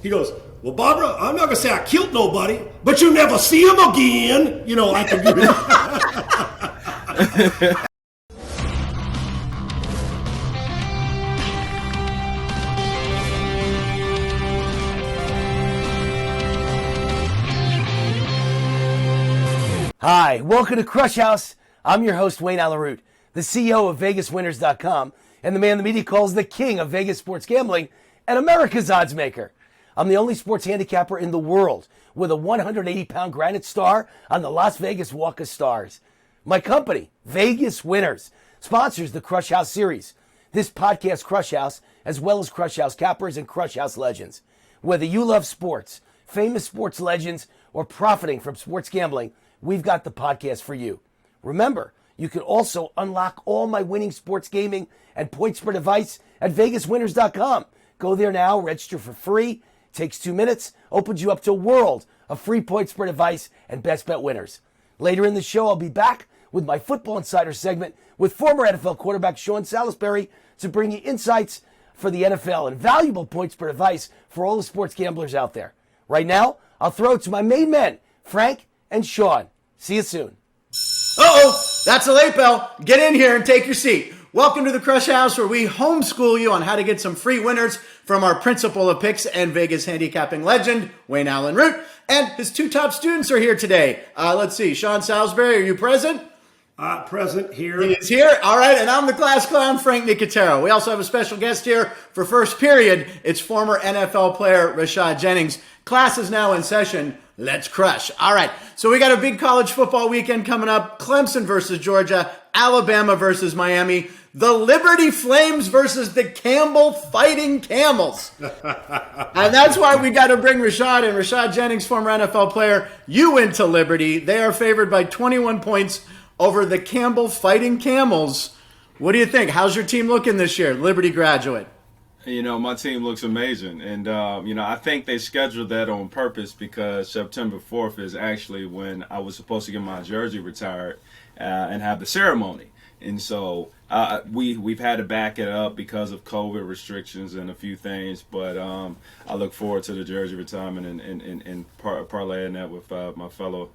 He goes, well, Barbara, I'm not going to say I killed nobody, but you never see him again. You know, I can do that. Hi, welcome to Krush House. I'm your host, Wayne Allyn, the CEO of VegasWinners.com and the man the media calls the king of Vegas sports gambling and America's oddsmaker. I'm the only sports handicapper in the world with a 180-pound granite star on the Las Vegas Walk of Stars. My company, Vegas Winners, sponsors the Krush House series. This podcast, Krush House, as well as Krush House Cappers and Krush House Legends. Whether you love sports, famous sports legends, or profiting from sports gambling, we've got the podcast for you. Remember, you can also unlock all my winning sports gaming and point spread advice at VegasWinners.com. Go there now, register for free. Takes 2 minutes, opens you up to a world of free point spread advice and best bet winners. Later in the show, I'll be back with my Football Insider segment with former NFL quarterback Sean Salisbury to bring you insights for the NFL and valuable point spread advice for all the sports gamblers out there. Right now, I'll throw it to my main men, Frank and Sean. See you soon. Uh-oh, that's a late bell. Get in here and take your seat. Welcome to the Krush House, where we homeschool you on how to get some free winners from our principal of picks and Vegas handicapping legend, Wayne Allyn Root. And his two top students are here today. Let's see, Sean Salisbury, are you present? Present here. He is here. All right, and I'm the class clown, Frank Nicotero. We also have a special guest here for first period. It's former NFL player Rashad Jennings. Class is now in session. Let's crush. All right, so we got a big college football weekend coming up. Clemson versus Georgia, Alabama versus Miami, the Liberty Flames versus the Campbell Fighting Camels. And that's why we got to bring Rashad and Rashad Jennings, former NFL player. You into Liberty. They are favored by 21 points over the Campbell Fighting Camels. What do you think? How's your team looking this year, Liberty graduate? You know, my team looks amazing. And, I think they scheduled that on purpose because September 4th is actually when I was supposed to get my jersey retired and have the ceremony. And so we've had to back it up because of COVID restrictions and a few things. But I look forward to the jersey retirement and parlaying that with my fellow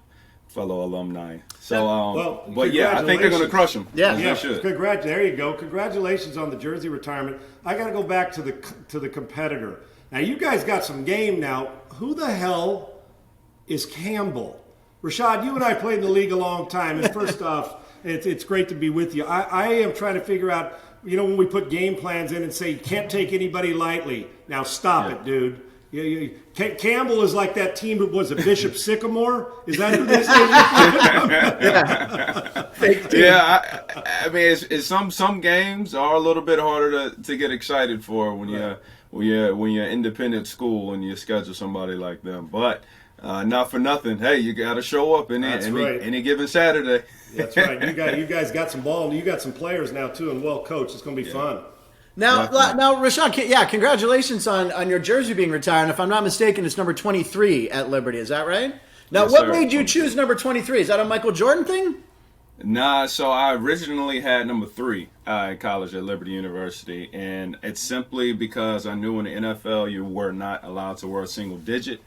alumni. So, but yeah, I think they're going to crush them. Yeah, they should. There you go. Congratulations on the jersey retirement. I got to go back to the competitor. Now, you guys got some game now. Who the hell is Campbell? Rashad, you and I played in the league a long time. And first off, it's great to be with you. I am trying to figure out, when we put game plans in and say you can't take anybody lightly. Now, stop it, dude. Campbell is like that team who was a Bishop Sycamore. Is that who this is? Yeah, I mean, it's some games are a little bit harder to get excited for when you're independent school and you schedule somebody like them. But not for nothing. Hey, you got to show up any given Saturday. That's right. You guys got some ball. You got some players now too, and well coached. It's going to be fun. Now, Rashad, congratulations on your jersey being retired. And if I'm not mistaken, it's number 23 at Liberty. Is that right? Now, yes, what sir. made you choose number 23? Is that a Michael Jordan thing? Nah, so I originally had number 3 in college at Liberty University, and it's simply because I knew in the NFL you were not allowed to wear a single digit,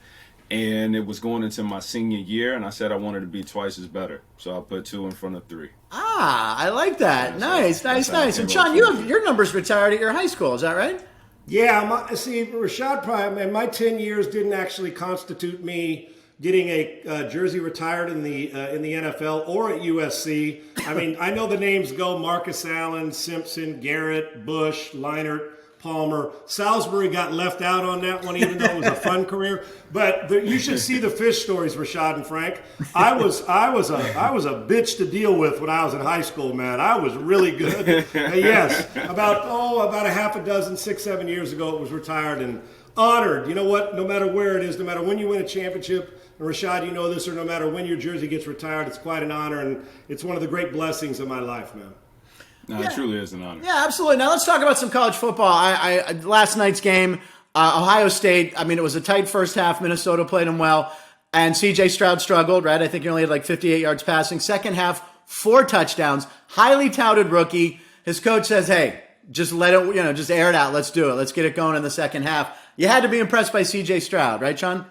and it was going into my senior year, and I said I wanted to be twice as better, so I put 2 in front of 3. I like that. Nice. And Sean, you have your numbers retired at your high school. Is that right? Yeah. Rashad probably, and my 10 years didn't actually constitute me getting a jersey retired in the NFL or at USC. I mean, I know the names go: Marcus Allen, Simpson, Garrett, Bush, Leinart, Palmer. Salisbury got left out on that one, even though it was a fun career. But you should see the fish stories, Rashad and Frank. I was a bitch to deal with when I was in high school, man. I was really good. Yes, about a half a dozen, 6-7 years ago, it was retired and honored. You know what? No matter where it is, no matter when you win a championship, and Rashad, you know this, or no matter when your jersey gets retired, it's quite an honor, and it's one of the great blessings of my life, man. No, it truly is an honor. Yeah, absolutely. Now let's talk about some college football. I last night's game, Ohio State, I mean, it was a tight first half. Minnesota played them well, and C.J. Stroud struggled, right? I think he only had like 58 yards passing. Second half, 4 touchdowns, highly touted rookie. His coach says, hey, just let it, just air it out. Let's do it. Let's get it going in the second half. You had to be impressed by C.J. Stroud, right, Sean?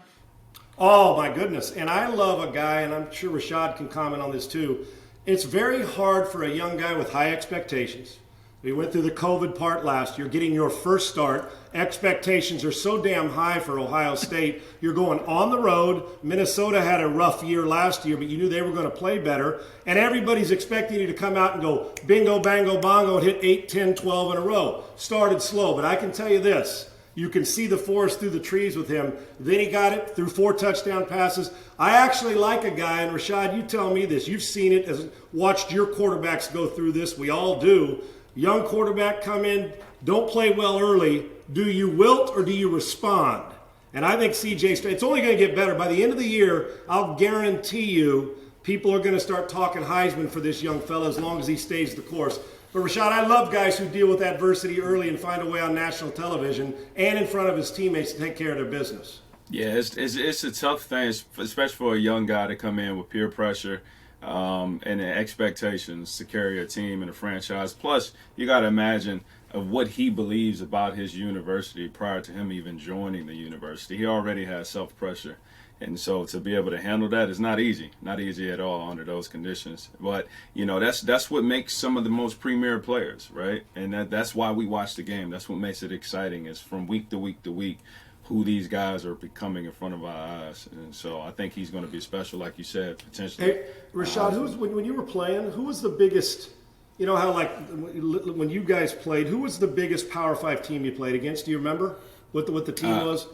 Oh, my goodness. And I love a guy, and I'm sure Rashad can comment on this too. It's very hard for a young guy with high expectations. We went through the COVID part last year, getting your first start. Expectations are so damn high for Ohio State. You're going on the road. Minnesota had a rough year last year, but you knew they were going to play better. And everybody's expecting you to come out and go bingo, bango, bongo, and hit 8, 10, 12 in a row. Started slow, but I can tell you this. You can see the forest through the trees with him. Then he got it through 4 touchdown passes. I actually like a guy, and Rashad, you tell me this. You've seen it, as watched your quarterbacks go through this. We all do. Young quarterback come in, don't play well early. Do you wilt or do you respond? And I think CJ Stroud, it's only going to get better. By the end of the year, I'll guarantee you people are going to start talking Heisman for this young fella as long as he stays the course. But Rashad, I love guys who deal with adversity early and find a way on national television and in front of his teammates to take care of their business. Yeah, it's a tough thing, especially for a young guy to come in with peer pressure and the expectations to carry a team and a franchise. Plus, you got to imagine of what he believes about his university prior to him even joining the university. He already has self-pressure. And so to be able to handle that is not easy at all under those conditions. But, you know, that's what makes some of the most premier players, right? And that's why we watch the game. That's what makes it exciting, is from week to week to week who these guys are becoming in front of our eyes. And so I think he's going to be special, like you said, potentially. Hey, Rashad, when you were playing, who was the biggest, you know how like when you guys played, who was the biggest Power 5 team you played against? Do you remember what the team was?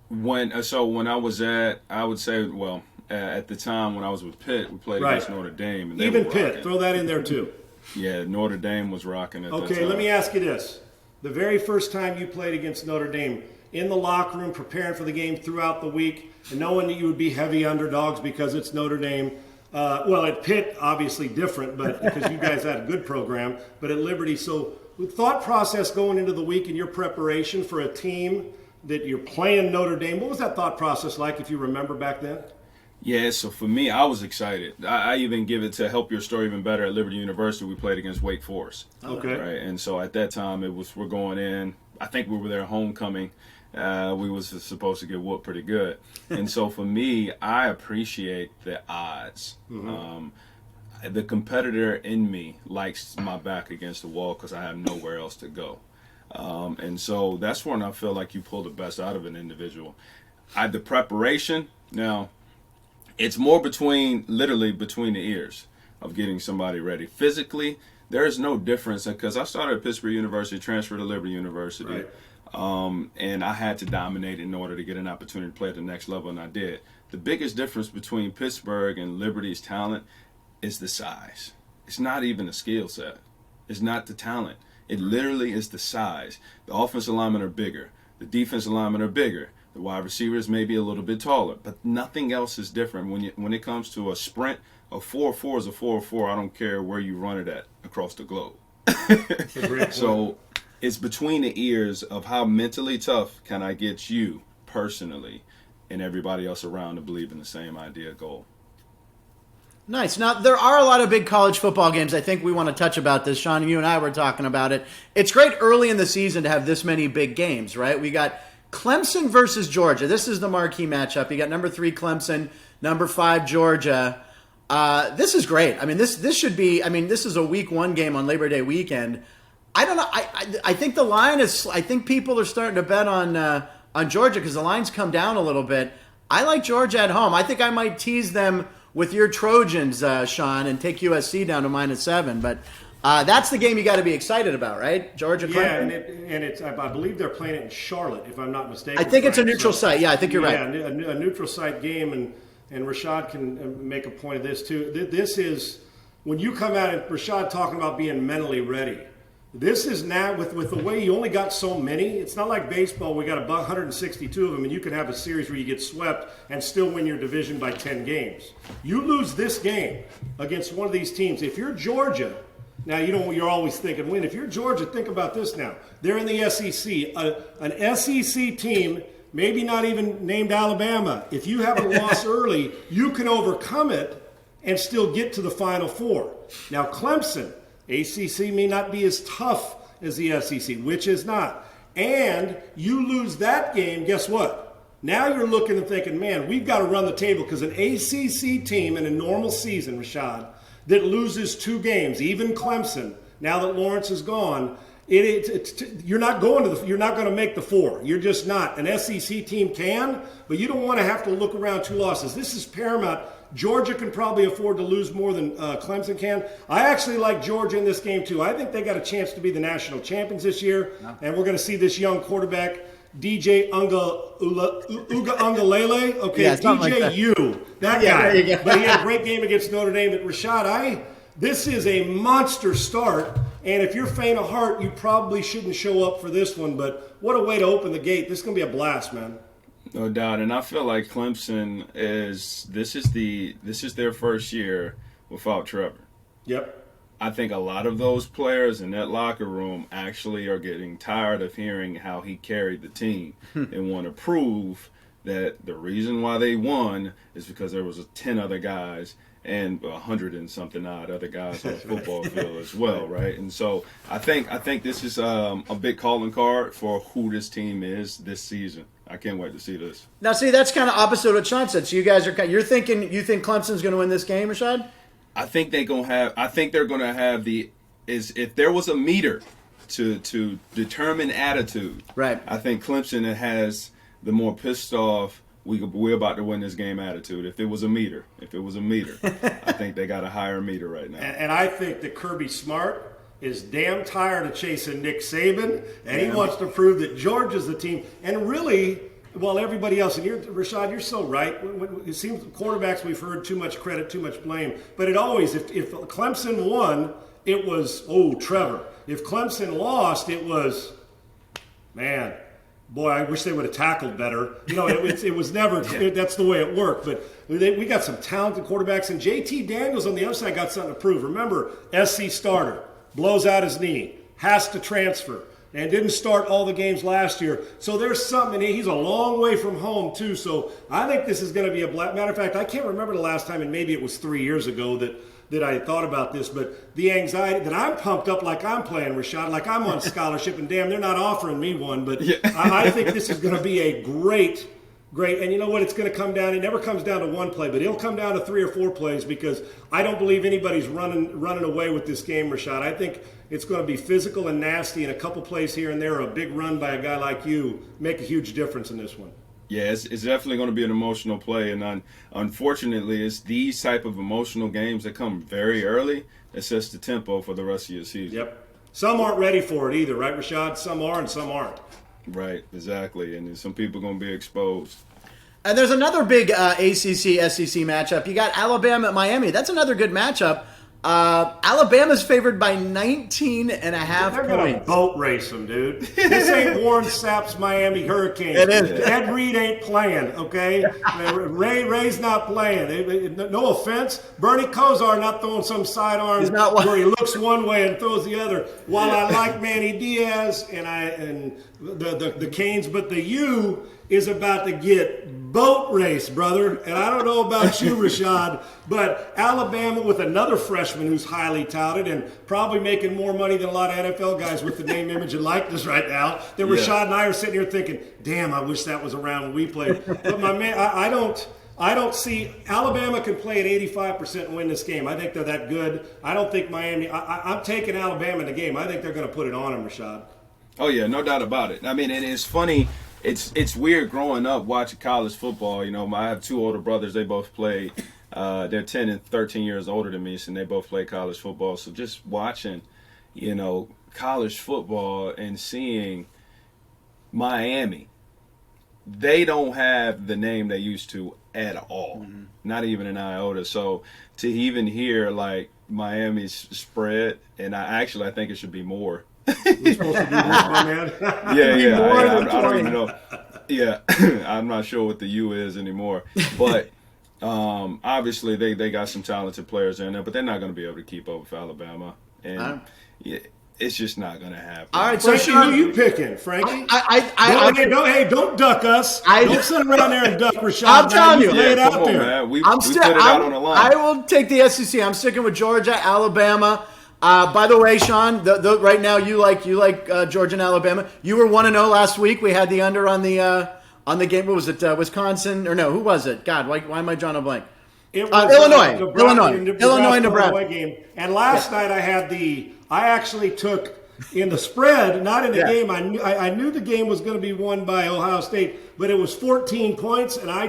When I was I would say, well, at the time when I was with Pitt, we played against Notre Dame. And even Pitt, throw that in there too. Yeah, Notre Dame was rocking at that time. Okay, let me ask you this. The very first time you played against Notre Dame, in the locker room, preparing for the game throughout the week, and knowing that you would be heavy underdogs because it's Notre Dame. Well, at Pitt, obviously different, but because you guys had a good program, but at Liberty. So with thought process going into the week and your preparation for a team that you're playing Notre Dame, what was that thought process like, if you remember back then? Yeah, so for me, I was excited. I even give it to help your story even better. At Liberty University, we played against Wake Forest. Okay. Right, and so at that time, we're going in. I think we were there homecoming. We was supposed to get whooped pretty good. And so for me, I appreciate the odds. Mm-hmm. The competitor in me likes my back against the wall because I have nowhere else to go. And so that's when I feel like you pull the best out of an individual. The preparation, now, it's more literally between the ears of getting somebody ready. Physically, there is no difference, because I started at Pittsburgh University, transferred to Liberty University, right. And I had to dominate in order to get an opportunity to play at the next level, and I did. The biggest difference between Pittsburgh and Liberty's talent is the size. It's not even the skill set. It's not the talent. It literally is the size. The offensive linemen are bigger. The defensive linemen are bigger. The wide receivers may be a little bit taller, but nothing else is different. When it comes to a sprint, a 4-4 is a 4-4. I don't care where you run it at across the globe. So it's between the ears of how mentally tough can I get you personally and everybody else around to believe in the same idea goal. Nice. Now, there are a lot of big college football games. I think we want to touch about this. Sean, you and I were talking about it. It's great early in the season to have this many big games, right? We got Clemson versus Georgia. This is the marquee matchup. You got number 3 Clemson, number 5 Georgia. This is great. I mean, this should be. I mean, this is a week 1 game on Labor Day weekend. I don't know. I think the line is. I think people are starting to bet on Georgia because the line's come down a little bit. I like Georgia at home. I think I might tease them with your Trojans, Sean, and take USC down to -7. But that's the game you got to be excited about, right? Georgia. Yeah, and it's. I believe they're playing it in Charlotte, if I'm not mistaken. I think it's a neutral site. Yeah, I think you're right. Yeah, a neutral site game, and Rashad can make a point of this too. This is when you come out and Rashad talking about being mentally ready. This is now with the way you only got so many. It's not like baseball. We got 162 of them, and you can have a series where you get swept and still win your division by 10 games. You lose this game against one of these teams. If you're Georgia, now you're always thinking win. If you're Georgia, think about this now. They're in the SEC, an SEC team, maybe not even named Alabama. If you have a loss early, you can overcome it and still get to the Final Four. Now Clemson. ACC may not be as tough as the SEC, which is not. and you lose that game, guess what? Now you're looking and thinking, man, we've got to run the table, because an ACC team in a normal season, Rashad, that loses 2 games, even Clemson, now that Lawrence is gone, you're not going to make the 4. You're just not. An SEC team can, but you don't want to have to look around 2 losses. This is paramount. Georgia can probably afford to lose more than Clemson can. I actually like Georgia in this game too. I think they got a chance to be the national champions this year, and we're going to see this young quarterback, DJ Ungalele. Okay, yeah, DJ that guy. But he had a great game against Notre Dame. But Rashad, this is a monster start, and if you're faint of heart, you probably shouldn't show up for this one. But what a way to open the gate. This is going to be a blast, man. No doubt, and I feel like Clemson this is their first year without Trevor. Yep. I think a lot of those players in that locker room actually are getting tired of hearing how he carried the team and want to prove that the reason why they won is because there was 10 other guys and 100 and something odd other guys on the football field as well, right? And so I think this is a big calling card for who this team is this season. I can't wait to see this. Now, see, that's kind of opposite of what Sean said. So you guys you think Clemson's going to win this game, Rashad? I think they're going to have if there was a meter to determine attitude. Right. I think Clemson has the more pissed off, we're about to win this game attitude. If it was a meter, I think they got a higher meter right now. And I think that Kirby Smart is damn tired of chasing Nick Saban, and he wants to prove that Georgia's the team. And really, while everybody else, and Rashad, you're so right. It seems quarterbacks, we've heard too much credit, too much blame. But it always, if Clemson won, it was, Trevor. If Clemson lost, it was, man, boy, I wish they would have tackled better. It was never, that's the way it worked. But we got some talented quarterbacks, and JT Daniels on the other side got something to prove. Remember, SC starter. Blows out his knee, has to transfer, and didn't start all the games last year. So there's something, he's a long way from home too. So I think this is going to be matter of fact, I can't remember the last time, and maybe it was 3 years ago that I thought about this, but the anxiety that I'm pumped up like I'm playing, Rashad, like I'm on scholarship, and damn, they're not offering me one, but yeah. I think this is going to be a great, and you know what, it's going to come down, it never comes down to one play, but it'll come down to 3 or 4 plays, because I don't believe anybody's running away with this game, Rashad. I think it's going to be physical and nasty, and a couple plays here and there, a big run by a guy like you, make a huge difference in this one. Yeah, it's definitely going to be an emotional play, and unfortunately, it's these type of emotional games that come very early that sets the tempo for the rest of your season. Yep. Some aren't ready for it either, right, Rashad? Some are and some aren't. Right, exactly, and some people are going to be exposed. And there's another big ACC-SEC matchup. You got Alabama at Miami. That's another good matchup. Alabama's favored by 19 and a half points. They're going to boat race them, dude. This ain't Warren Sapp's Miami Hurricanes. It is. Ed Reed ain't playing, okay? Ray's not playing. No offense. Bernie Kosar not throwing some sidearm where he looks one way and throws the other. While I like Manny Diaz and the Canes, but the U is about to get boat race, brother. And I don't know about you, Rashad, but Alabama with another freshman who's highly touted and probably making more money than a lot of NFL guys with the name, image, and likeness right now. Then Rashad and I are sitting here thinking, damn, I wish that was around when we played. But my man, I don't see Alabama can play at 85% and win this game. I think they're that good. I don't think Miami. I'm taking Alabama in the game. I think they're going to put it on them, Rashad. Oh yeah, no doubt about it. I mean, and it's funny. It's weird growing up watching college football. You know, I have 2 older brothers. They both play. They're 10 and 13 years older than me, and they both play college football. So just watching, college football and seeing Miami, they don't have the name they used to at all. Mm-hmm. Not even an iota. So to even hear like Miami's spread, and I think it should be more. We're supposed to do this, my man. I don't even know. Yeah, I'm not sure what the U is anymore. But obviously they got some talented players in there, but they're not going to be able to keep up with Alabama. And it's just not going to happen. All right, so Frankie, who you picking, Frankie? Don't duck us. Don't sit around there and duck Rashad. I'm telling you. Lay it out there. Man. We put it out on the line. I will take the SEC. I'm sticking with Georgia, Alabama. By the way, Sean, right now you like Georgia and Alabama. You were 1-0 last week. We had the under on the game. What was it? Wisconsin or no? Who was it? God, why am I drawing a blank? It was Illinois, Nebraska. Game. And last night I actually took in the spread, not in the game. I knew the game was going to be won by Ohio State, but it was 14 points, and I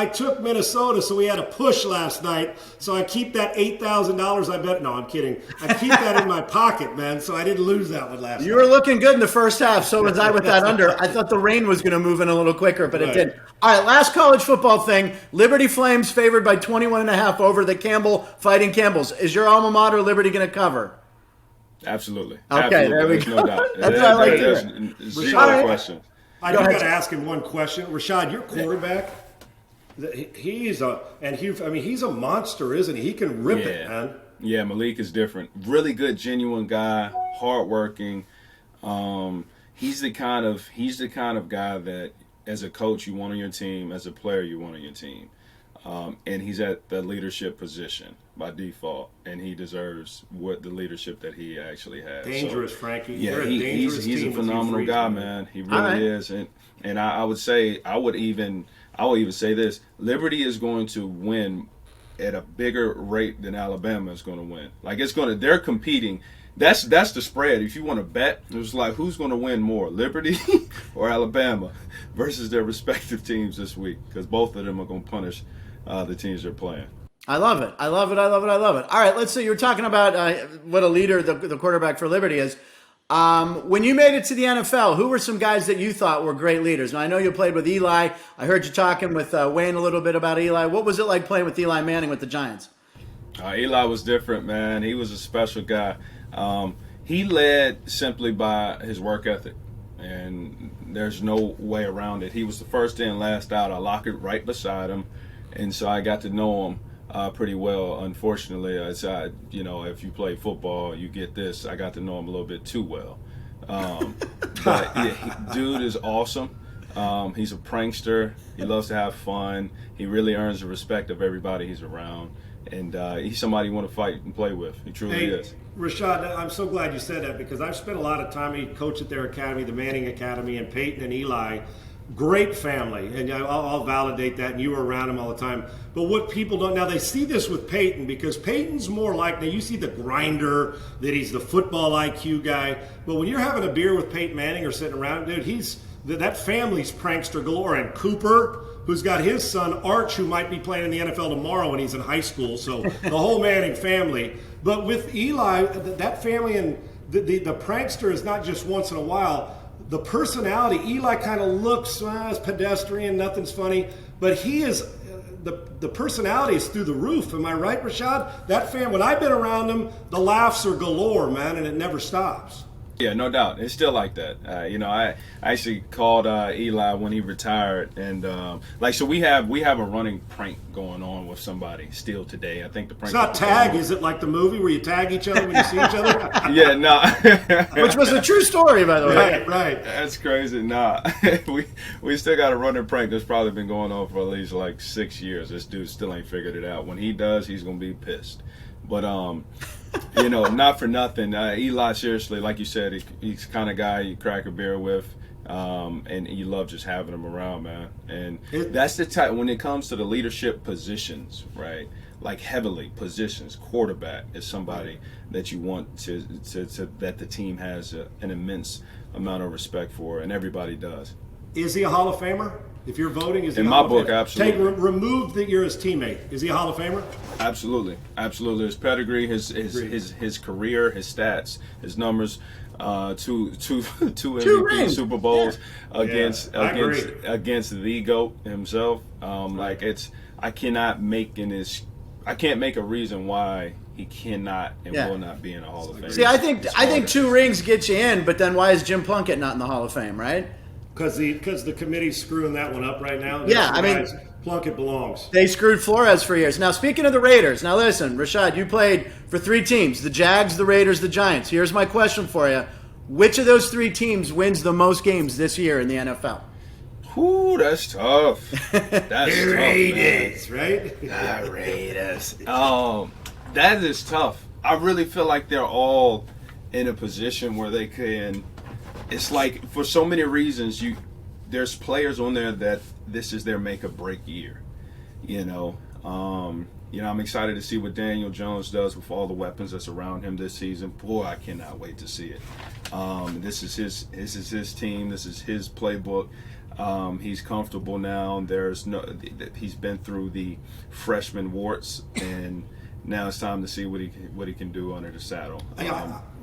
took Minnesota, so we had a push last night. So I keep that $8,000 I bet. No, I'm kidding. I keep that in my pocket, man, so I didn't lose that one last night. You were looking good in the first half. So was I with that under. I thought the rain was going to move in a little quicker, but it didn't. All right, last college football thing. Liberty Flames favored by 21.5 over the Fighting Campbells. Is your alma mater Liberty going to cover? Absolutely. Okay, there we There's go. no doubt. That's what I like to hear. There's zero question. I do got to ask him one question. Rashad, your quarterback, he's a monster, isn't he? He can rip it, man. Yeah, Malik is different. Really good, genuine guy, hardworking. He's the kind of guy that, as a coach, you want on your team. As a player, you want on your team. And he's at the leadership position by default, and he deserves the leadership that he actually has. Dangerous, Frankie. Yeah, he's a phenomenal guy, man. He really is, and I would even say this: Liberty is going to win at a bigger rate than Alabama is going to win. Like they're competing. That's the spread. If you want to bet, it was like who's going to win more, Liberty or Alabama, versus their respective teams this week, because both of them are going to punish the teams they're playing. I love it. All right, let's see. You were talking about what a leader the quarterback for Liberty is. When you made it to the NFL, who were some guys that you thought were great leaders? Now, I know you played with Eli. I heard you talking with Wayne a little bit about Eli. What was it like playing with Eli Manning with the Giants? Eli was different, man. He was a special guy. He led simply by his work ethic, and there's no way around it. He was the first in, last out. I locked it right beside him, and so I got to know him pretty well. Unfortunately, if you play football, you get this. I got to know him a little bit too well. But yeah, dude is awesome. He's a prankster. He loves to have fun. He really earns the respect of everybody he's around. And he's somebody you want to fight and play with. He truly is. Rashad, I'm so glad you said that, because I've spent a lot of time. He coached at their academy, the Manning Academy, and Peyton and Eli. Great family, and I'll validate that, and you were around him all the time. But what people don't, now they see this with Peyton, because Peyton's more like, now you see the grinder, that he's the football IQ guy, but when you're having a beer with Peyton Manning or sitting around, dude, that family's prankster galore. And Cooper, who's got his son Arch, who might be playing in the NFL tomorrow when he's in high school, so the whole Manning family. But with Eli, that family, and the prankster is not just once in a while. The personality, Eli kind of looks as pedestrian, nothing's funny, but he is, the personality is through the roof. Am I right, Rashad? That fan, when I've been around him, the laughs are galore, man, and it never stops. Yeah, no doubt. It's still like that. I actually called Eli when he retired, and so we have a running prank going on with somebody still today. I think the prank. It's not tag, is it like the movie where you tag each other when you see each other? Yeah, no. Which was a true story, by the way. Right. That's crazy. Nah, we still got a running prank that's probably been going on for at least like 6 years. This dude still ain't figured it out. When he does, he's gonna be pissed. But not for nothing. Eli, seriously, like you said, he's the kind of guy you crack a beer with, and you love just having him around, man. And that's the type, when it comes to the leadership positions, right? Like heavily positions, quarterback is somebody that you want to that the team has an immense amount of respect for, and everybody does. Is he a Hall of Famer? If you're voting, is he in a my Hall of book? Famer? Absolutely. Remove that you're his teamate. Is he a Hall of Famer? Absolutely. His pedigree, his career, his stats, his numbers, two MVP Super Bowls against the GOAT himself. I can't make a reason why he cannot and will not be in a Hall of Fame. See, I think 2 rings get you in, but then why is Jim Plunkett not in the Hall of Fame, right? Because the committee's screwing that one up right now. Yeah, I mean, Plunkett belongs. They screwed Flores for years. Now, speaking of the Raiders, now listen, Rashad, you played for 3 teams: the Jags, the Raiders, the Giants. Here's my question for you: which of those 3 teams wins the most games this year in the NFL? Ooh, that's tough. That's the tough, Raiders, man. Right? The Raiders. That is tough. I really feel like they're all in a position where they can. It's like for so many reasons, there's players on there that this is their make or break year. I'm excited to see what Daniel Jones does with all the weapons that's around him this season. Boy, I cannot wait to see it. This is his team. This is his playbook. He's comfortable now. He's been through the freshman warts, and now it's time to see what he can do under the saddle.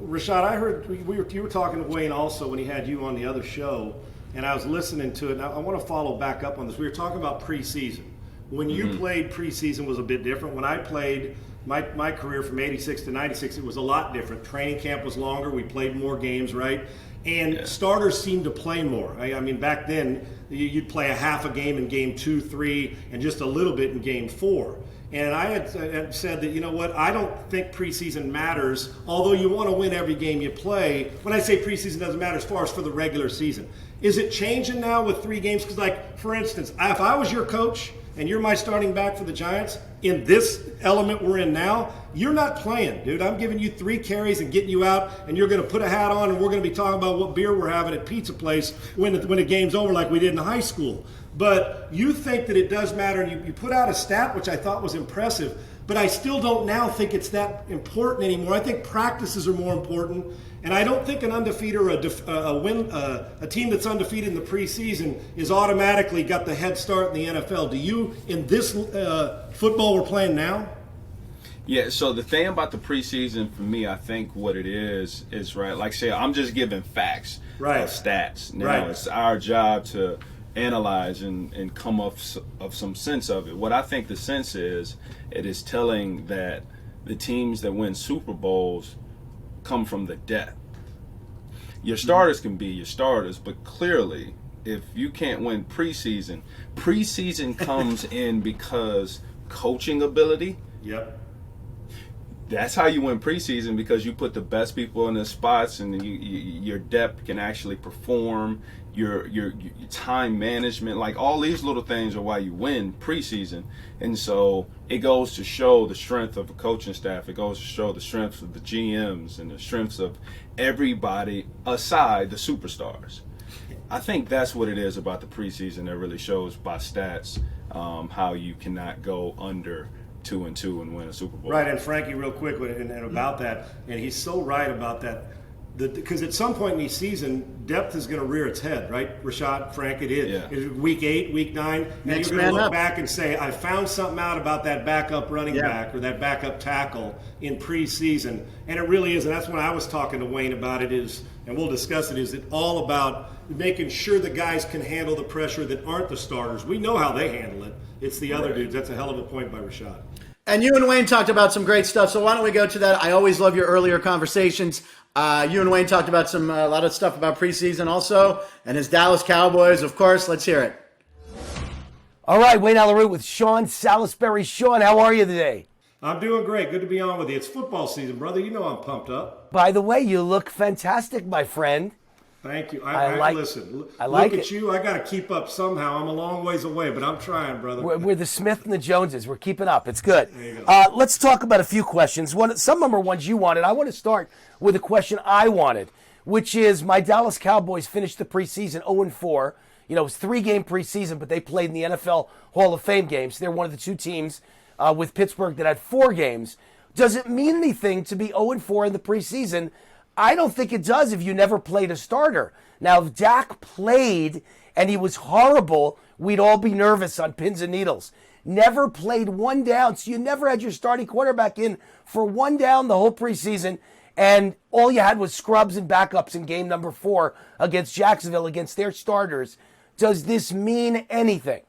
Rashad, I heard you were talking to Wayne also when he had you on the other show, and I was listening to it. And I want to follow back up on this. We were talking about preseason. When you played, preseason was a bit different. When I played my career from 86 to 96, it was a lot different. Training camp was longer. We played more games, right? And starters seemed to play more. I mean, back then, you'd play a half a game in game 2, 3, and just a little bit in game 4. And I had said that, you know what, I don't think preseason matters, although you want to win every game you play. When I say preseason doesn't matter as far as for the regular season. Is it changing now with 3 games? Because, like, for instance, if I was your coach and you're my starting back for the Giants, in this element we're in now, you're not playing, dude. I'm giving you 3 carries and getting you out, and you're going to put a hat on, and we're going to be talking about what beer we're having at Pizza Place when the game's over like we did in high school. But you think that it does matter, and you put out a stat, which I thought was impressive, but I still don't now think it's that important anymore. I think practices are more important, and I don't think an undefeated or a team that's undefeated in the preseason is automatically got the head start in the NFL. Do you, in this football we're playing now? Yeah, so the thing about the preseason for me, I think what it is right, like say, I'm just giving facts, right, stats. Now it's our job to analyze and come up of some sense of it. What I think the sense is, it is telling that the teams that win Super Bowls come from the depth. Your starters can be your starters, but clearly, if you can't win preseason comes in because coaching ability. Yep. That's how you win preseason, because you put the best people in the spots, and your depth can actually perform. Your time management, like all these little things are why you win preseason. And so it goes to show the strength of the coaching staff. It goes to show the strengths of the GMs and the strengths of everybody aside the superstars. I think that's what it is about the preseason that really shows by stats how you cannot go under 2-2 and win a Super Bowl. Right, and Frankie, real quick, and about that, and he's so right about that. Because at some point in the season, depth is going to rear its head, right? Rashad, Frank, it is. Yeah. It's week 8, week 9, and you're going to look back and say, I found something out about that backup running back or that backup tackle in preseason. And it really is, and that's when I was talking to Wayne about it, is, and we'll discuss it, is it all about making sure the guys can handle the pressure that aren't the starters. We know how they handle it. It's the other dudes. That's a hell of a point by Rashad. And you and Wayne talked about some great stuff, so why don't we go to that? I always love your earlier conversations. You and Wayne talked about a lot of stuff about preseason also, and his Dallas Cowboys, of course. Let's hear it. All right, Wayne Allyn with Sean Salisbury. Sean, how are you today? I'm doing great. Good to be on with you. It's football season, brother. You know I'm pumped up. By the way, you look fantastic, my friend. Thank you. Listen, I like look at you. I got to keep up somehow. I'm a long ways away, but I'm trying, brother. We're the Smith and the Joneses. We're keeping up. It's good. There you go. Let's talk about a few questions. Some of them are ones you wanted. I want to start with a question I wanted, which is my Dallas Cowboys finished the preseason 0-4. You know, it was 3-game preseason, but they played in the NFL Hall of Fame games. They're one of the 2 teams with Pittsburgh that had 4 games. Does it mean anything to be 0-4 in the preseason? I don't think it does if you never played a starter. Now, if Dak played and he was horrible, we'd all be nervous on pins and needles. Never played 1 down, so you never had your starting quarterback in for 1 down the whole preseason, and all you had was scrubs and backups in game number 4 against Jacksonville, against their starters. Does this mean anything?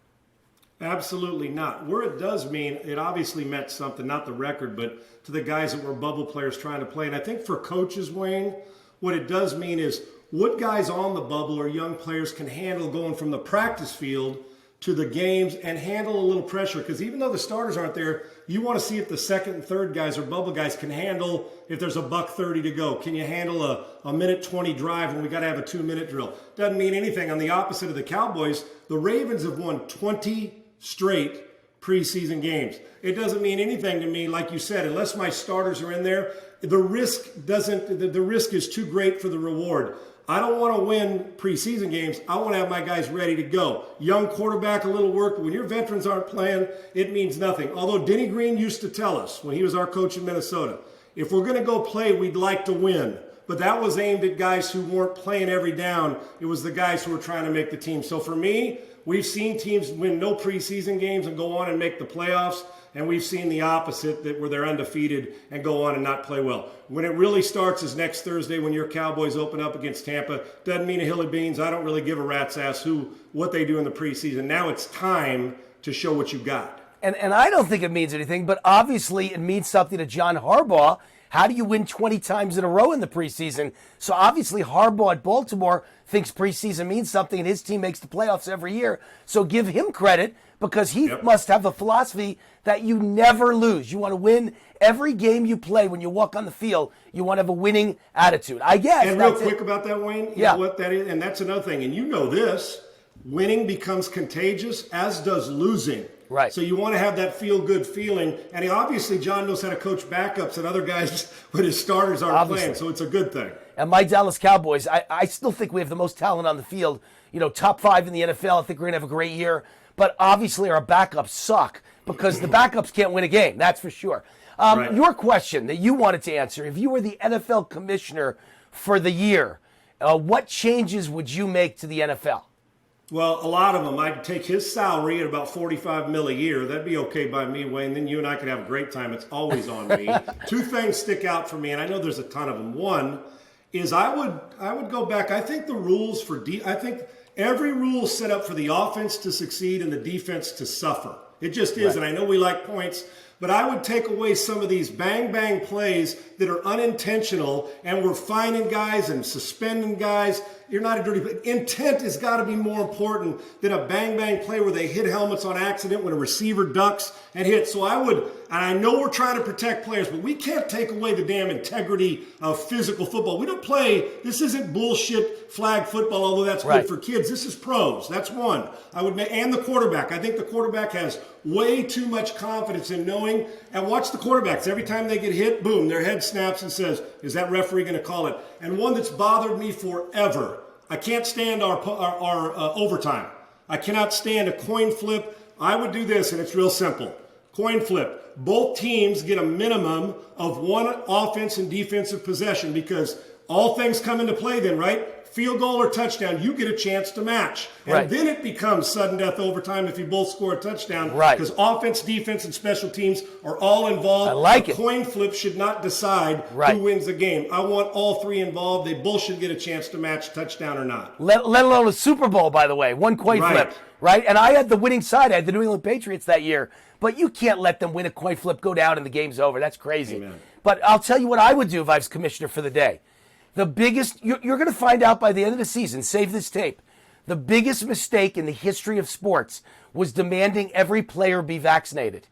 Absolutely not. Where it does mean, it obviously meant something, not the record, but to the guys that were bubble players trying to play. And I think for coaches, Wayne, what it does mean is what guys on the bubble or young players can handle going from the practice field to the games and handle a little pressure. Because even though the starters aren't there, you want to see if the second and third guys or bubble guys can handle if there's a $1:30 to go. Can you handle a minute 20 drive when we got to have a 2-minute drill? Doesn't mean anything. On the opposite of the Cowboys, the Ravens have won 20 straight preseason games. It doesn't mean anything to me, like you said, unless my starters are in there. The risk is too great for the reward. I don't want to win preseason games. I want to have my guys ready to go. Young quarterback, a little work. But when your veterans aren't playing, it means nothing. Although Denny Green used to tell us when he was our coach in Minnesota, if we're going to go play, we'd like to win. But that was aimed at guys who weren't playing every down. It was the guys who were trying to make the team. So for me, we've seen teams win no preseason games and go on and make the playoffs. And we've seen the opposite, that where they're undefeated and go on and not play well. When it really starts is next Thursday when your Cowboys open up against Tampa. Doesn't mean a hill of beans. I don't really give a rat's ass what they do in the preseason. Now it's time to show what you got. And I don't think it means anything, but obviously it means something to John Harbaugh. How do you win 20 times in a row in the preseason? So obviously Harbaugh at Baltimore thinks preseason means something, and his team makes the playoffs every year. So give him credit, because he must have the philosophy that you never lose. You want to win every game you play. When you walk on the field, you want to have a winning attitude. I guess. And real quick about that, Wayne, you know what that is? And that's another thing. And you know this, winning becomes contagious, as does losing. Right. So you want to have that feel-good feeling. And obviously, John knows how to coach backups and other guys when his starters aren't playing. So it's a good thing. And my Dallas Cowboys, I still think we have the most talent on the field. You know, top 5 in the NFL. I think we're going to have a great year. But obviously our backups suck, because the backups can't win a game. That's for sure. Right. Your question that you wanted to answer, if you were the NFL commissioner for the year, what changes would you make to the NFL? Well, a lot of them. I'd take his salary at about $45 million a year. That'd be okay by me, Wayne. Then you and I could have a great time. It's always on me. 2 things stick out for me, and I know there's a ton of them. One is I would go back. I think the rules for I think every rule is set up for the offense to succeed and the defense to suffer. It just is, and I know we like points, but I would take away some of these bang-bang plays that are unintentional, and we're fining guys and suspending guys. You're not a dirty play. Intent has got to be more important than a bang-bang play where they hit helmets on accident when a receiver ducks and hits. So and I know we're trying to protect players, but we can't take away the damn integrity of physical football. We don't play, this isn't bullshit flag football, although that's good for kids. This is pros. That's one. And the quarterback. I think the quarterback has way too much confidence in knowing, and watch the quarterbacks. Every time they get hit, boom, their head snaps and says, is that referee going to call it? And one that's bothered me forever, I can't stand our overtime. I cannot stand a coin flip. I would do this, and it's real simple. Coin flip. Both teams get a minimum of 1 offense and defensive possession, because all things come into play then, right? Field goal or touchdown, you get a chance to match. And then it becomes sudden death overtime if you both score a touchdown. Right. Because offense, defense, and special teams are all involved. I like it. Coin flip should not decide who wins the game. I want all 3 involved. They both should get a chance to match, touchdown or not. Let alone a Super Bowl, by the way. 1 coin flip. Right? And I had the winning side. I had the New England Patriots that year. But you can't let them win a coin flip, go down, and the game's over. That's crazy. Amen. But I'll tell you what I would do if I was commissioner for the day. The biggest, you're going to find out by the end of the season, save this tape, the biggest mistake in the history of sports was demanding every player be vaccinated.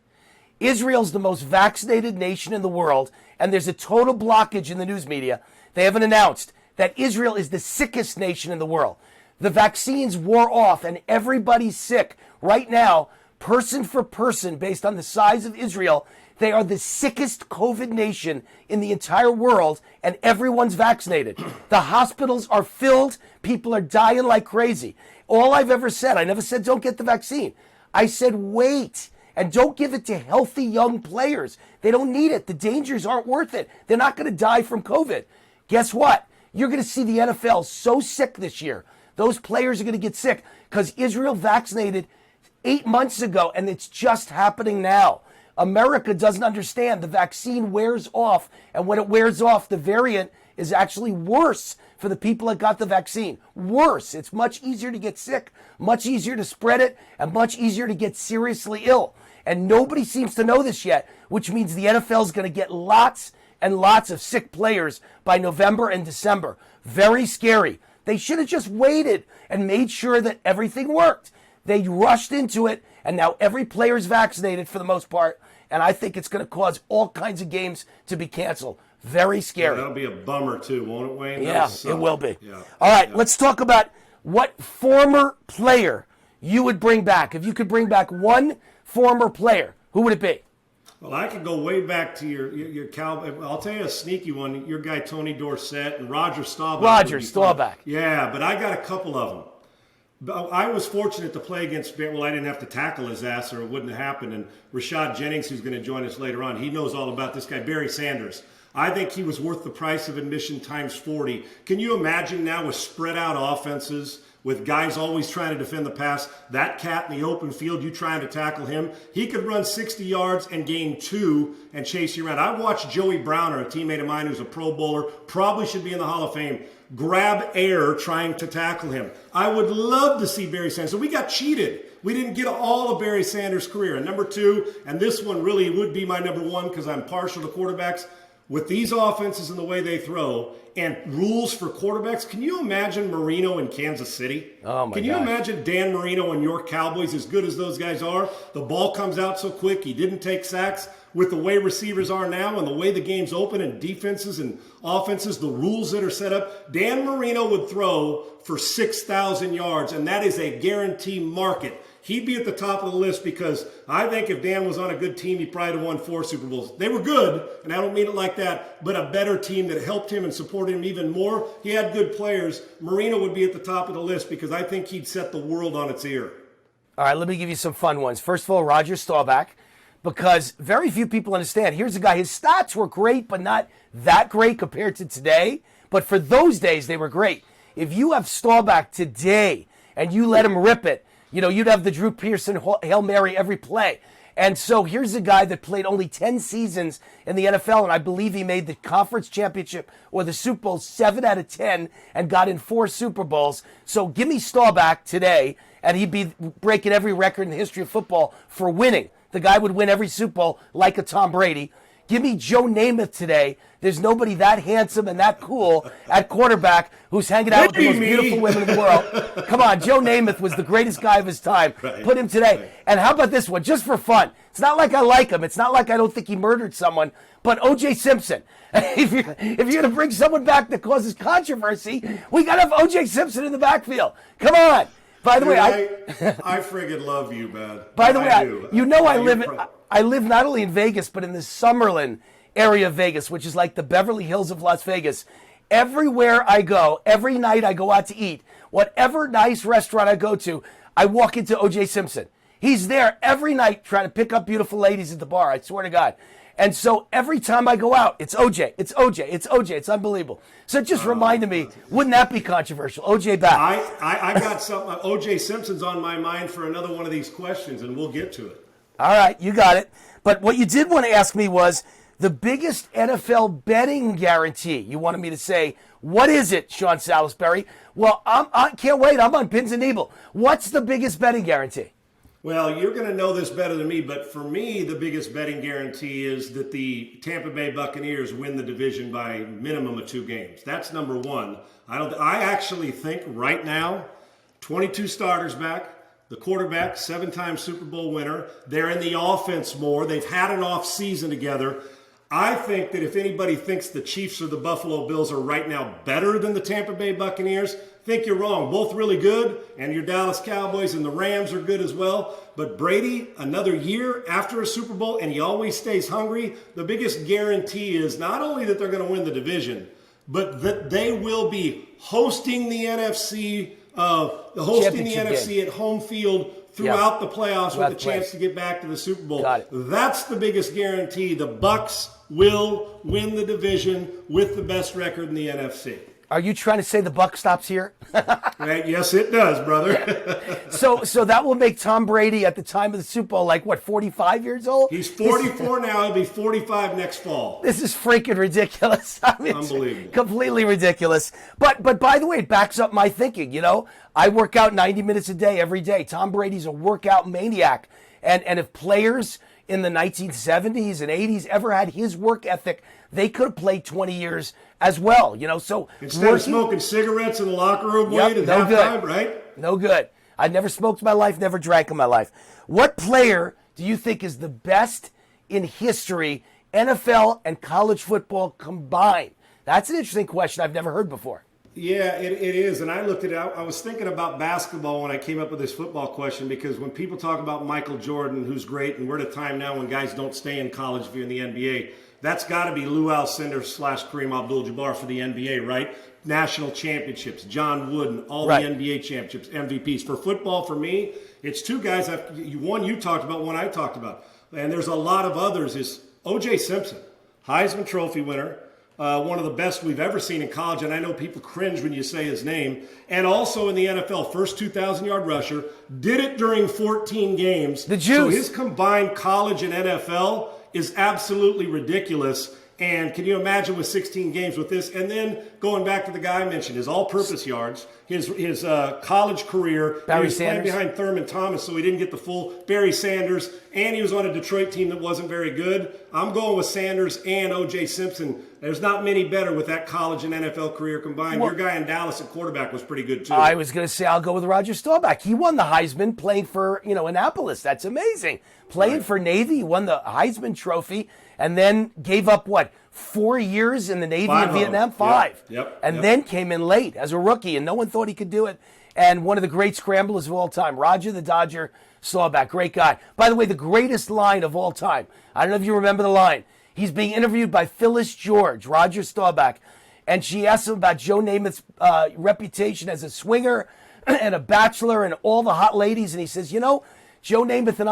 Israel's the most vaccinated nation in the world, and there's a total blockage in the news media. They haven't announced that Israel is the sickest nation in the world. The vaccines wore off, and everybody's sick. Right now, person for person, based on the size of Israel, they are the sickest COVID nation in the entire world, and everyone's vaccinated. The hospitals are filled. People are dying like crazy. All I've ever said, I never said don't get the vaccine. I said wait, and don't give it to healthy young players. They don't need it. The dangers aren't worth it. They're not going to die from COVID. Guess what? You're going to see the NFL so sick this year. Those players are going to get sick because Israel vaccinated 8 months ago, and it's just happening now. America doesn't understand. The vaccine wears off, and when it wears off, the variant is actually worse for the people that got the vaccine. Worse. It's much easier to get sick, much easier to spread it, and much easier to get seriously ill. And nobody seems to know this yet, which means the NFL is going to get lots and lots of sick players by November and December. Very scary. They should have just waited and made sure that everything worked. They rushed into it, and now every player is vaccinated for the most part, and I think it's going to cause all kinds of games to be canceled. Very scary. Yeah, that'll be a bummer too, won't it, Wayne? Yeah, it will be. Yeah. All right, let's talk about what former player you would bring back? If you could bring back one former player, who would it be? Well, I could go way back to your Cowboy. I'll tell you a sneaky one. Your guy Tony Dorsett and Roger Staubach. Roger Staubach. Yeah, but I got a couple of them. I was fortunate to play against, well, I didn't have to tackle his ass or it wouldn't have happened. And Rashad Jennings, who's going to join us later on, he knows all about this guy, Barry Sanders. I think he was worth the price of admission times 40. Can you imagine now with spread out offenses, with guys always trying to defend the pass, that cat in the open field, you trying to tackle him, he could run 60 yards and gain 2 and chase you around. I watched Joey Browner, a teammate of mine who's a Pro Bowler, probably should be in the Hall of Fame, grab air trying to tackle him. I would love to see Barry Sanders. So we got cheated. We didn't get all of Barry Sanders' career. And number 2, and this one really would be my number 1 because I'm partial to quarterbacks, with these offenses and the way they throw and rules for quarterbacks, can you imagine Marino in Kansas City? Oh my Can you gosh. imagine Dan Marino and your Cowboys, as good as those guys are? The ball comes out so quick. He didn't take sacks. With the way receivers are now and the way the game's open and defenses and offenses, the rules that are set up, Dan Marino would throw for 6,000 yards, and that is a guarantee market. He'd be at the top of the list because I think if Dan was on a good team, he probably would have won 4 Super Bowls. They were good, and I don't mean it like that, but a better team that helped him and supported him even more. He had good players. Marino would be at the top of the list because I think he'd set the world on its ear. All right, let me give you some fun ones. First of all, Roger Staubach, because very few people understand. Here's a guy, his stats were great, but not that great compared to today. But for those days, they were great. If you have Staubach today and you let him rip it, you know, you'd have the Drew Pearson Hail Mary every play. And so here's a guy that played only 10 seasons in the NFL, and I believe he made the conference championship or the Super Bowl 7 out of 10 and got in 4 Super Bowls. So give me Staubach today, and he'd be breaking every record in the history of football for winning. The guy would win every Super Bowl like a Tom Brady. Give me Joe Namath today. There's nobody that handsome and that cool at quarterback who's hanging out with the most beautiful women in the world. Come on, Joe Namath was the greatest guy of his time. Right. Put him today. Right. And how about this one, just for fun? It's not like I like him. It's not like I don't think he murdered someone. But O.J. Simpson. If you're going to bring someone back that causes controversy, we got to have O.J. Simpson in the backfield. Come on. By the way, I friggin' love you, man. By the way, I live not only in Vegas, but in the Summerlin area of Vegas, which is like the Beverly Hills of Las Vegas. Everywhere I go, every night I go out to eat, whatever nice restaurant I go to, I walk into O.J. Simpson. He's there every night trying to pick up beautiful ladies at the bar, I swear to God. And so every time I go out, it's OJ, it's OJ, it's OJ. It's unbelievable. So it just reminded me, wouldn't that be controversial? OJ back. I got something. OJ Simpson's on my mind for another one of these questions, and we'll get to it. All right, you got it. But what you did want to ask me was the biggest NFL betting guarantee. You wanted me to say, what is it, Sean Salisbury? Well, I can't wait. I'm on pins and needle. What's the biggest betting guarantee? Well, you're going to know this better than me, but for me, the biggest betting guarantee is that the Tampa Bay Buccaneers win the division by minimum of 2 games. That's number 1. I actually think right now, 22 starters back, the quarterback, 7-time Super Bowl winner. They're in the offense more. They've had an off season together. I think that if anybody thinks the Chiefs or the Buffalo Bills are right now better than the Tampa Bay Buccaneers, think you're wrong. Both really good, and your Dallas Cowboys and the Rams are good as well. But Brady, another year after a Super Bowl, and he always stays hungry. The biggest guarantee is not only that they're going to win the division, but that they will be hosting the NFC, at home field throughout the playoffs with a chance to get back to the Super Bowl. Got it. That's the biggest guarantee. The Bucs will win the division with the best record in the NFC. Are you trying to say the buck stops here? Right, yes, it does, brother. So that will make Tom Brady at the time of the Super Bowl, 45 years old? He's 44 now. He'll be 45 next fall. This is freaking ridiculous. I mean, unbelievable. Completely ridiculous. But by the way, it backs up my thinking. You know, I work out 90 minutes a day, every day. Tom Brady's a workout maniac. And if players in the 1970s and 80s ever had his work ethic, they could have played 20 years as well, you know. So instead of smoking cigarettes in the locker room at halftime, right? No good. I never smoked in my life, never drank in my life. What player do you think is the best in history, NFL and college football combined? That's an interesting question I've never heard before. Yeah, it is. And I looked at it. I was thinking about basketball when I came up with this football question, because when people talk about Michael Jordan, who's great, and we're at a time now when guys don't stay in college if you're in the NBA, that's got to be Lou Alcindor / Kareem Abdul-Jabbar for the NBA, right? National championships, John Wooden, all Right. the NBA championships, MVPs. For football, for me, it's two guys. One you talked about, one I talked about. And there's a lot of others. Is O.J. Simpson, Heisman Trophy winner, one of the best we've ever seen in college. And I know people cringe when you say his name. And also in the NFL, first 2,000-yard rusher, did it during 14 games. The juice. So his combined college and NFL is absolutely ridiculous. And can you imagine with 16 games with this? And then going back to the guy I mentioned, his all-purpose yards, his college career. Barry He was playing Sanders. behind Thurman Thomas, so he didn't get the full Barry Sanders. And he was on a Detroit team that wasn't very good. I'm going with Sanders and O.J. Simpson. There's not many better with that college and NFL career combined. Well, your guy in Dallas at quarterback was pretty good, too. I was going to say I'll go with Roger Staubach. He won the Heisman playing for, Annapolis. That's amazing. Playing for Navy, he won the Heisman Trophy, and then gave up, 4 years in the Navy Five in of them. Vietnam? 5. Yep. And then came in late as a rookie, and no one thought he could do it. And one of the great scramblers of all time, Roger the Dodger Staubach. Great guy. By the way, the greatest line of all time. I don't know if you remember the line. He's being interviewed by Phyllis George, Roger Staubach, and she asks him about Joe Namath's reputation as a swinger and a bachelor and all the hot ladies. And he says, Joe Namath and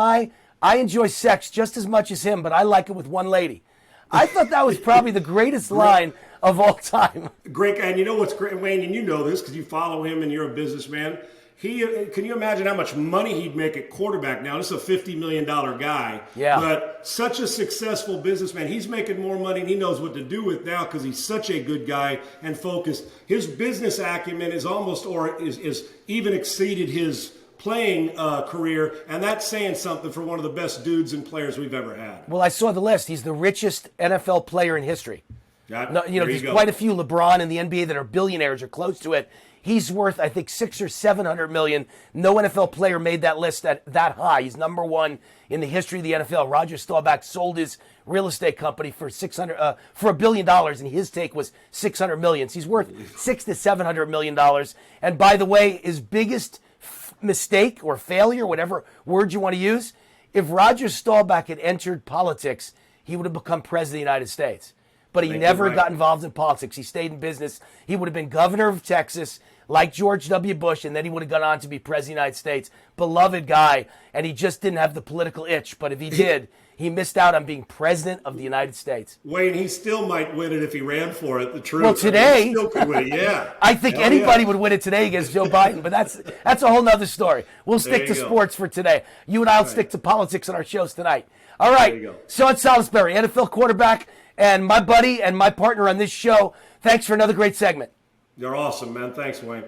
I enjoy sex just as much as him, but I like it with one lady. I thought that was probably the greatest line of all time. Great guy. And you know what's great, Wayne, and you know this because you follow him and you're a businessman. Can you imagine how much money he'd make at quarterback now? This is a $50 million guy. Yeah. But such a successful businessman. He's making more money and he knows what to do with now because he's such a good guy and focused. His business acumen is almost, or is even exceeded his playing career, and that's saying something for one of the best dudes and players we've ever had. Well, I saw the list. He's the richest NFL player in history. There's quite a few LeBron in the NBA that are billionaires or close to it. He's worth, I think, $600 or $700 million. No NFL player made that list that high. He's number one in the history of the NFL. Roger Staubach sold his real estate company for $1 billion, and his take was $600 million. So he's worth $600 to $700 million. And by the way, his biggest mistake or failure, whatever word you want to use, if Roger Staubach had entered politics, he would have become president of the United States. But he never got involved in politics. He stayed in business. He would have been governor of Texas like George W. Bush, and then he would have gone on to be president of the United States. Beloved guy, and he just didn't have the political itch. But if he did, he missed out on being president of the United States. Wayne, he still might win it if he ran for it. The truth. Well, today, he still could win it, yeah. I think anybody would win it today against Joe Biden, but that's a whole nother story. We'll stick to sports for today. You and I'll stick to politics on our shows tonight. All right, Sean Salisbury, NFL quarterback, and my buddy and my partner on this show. Thanks for another great segment. You're awesome, man. Thanks, Wayne.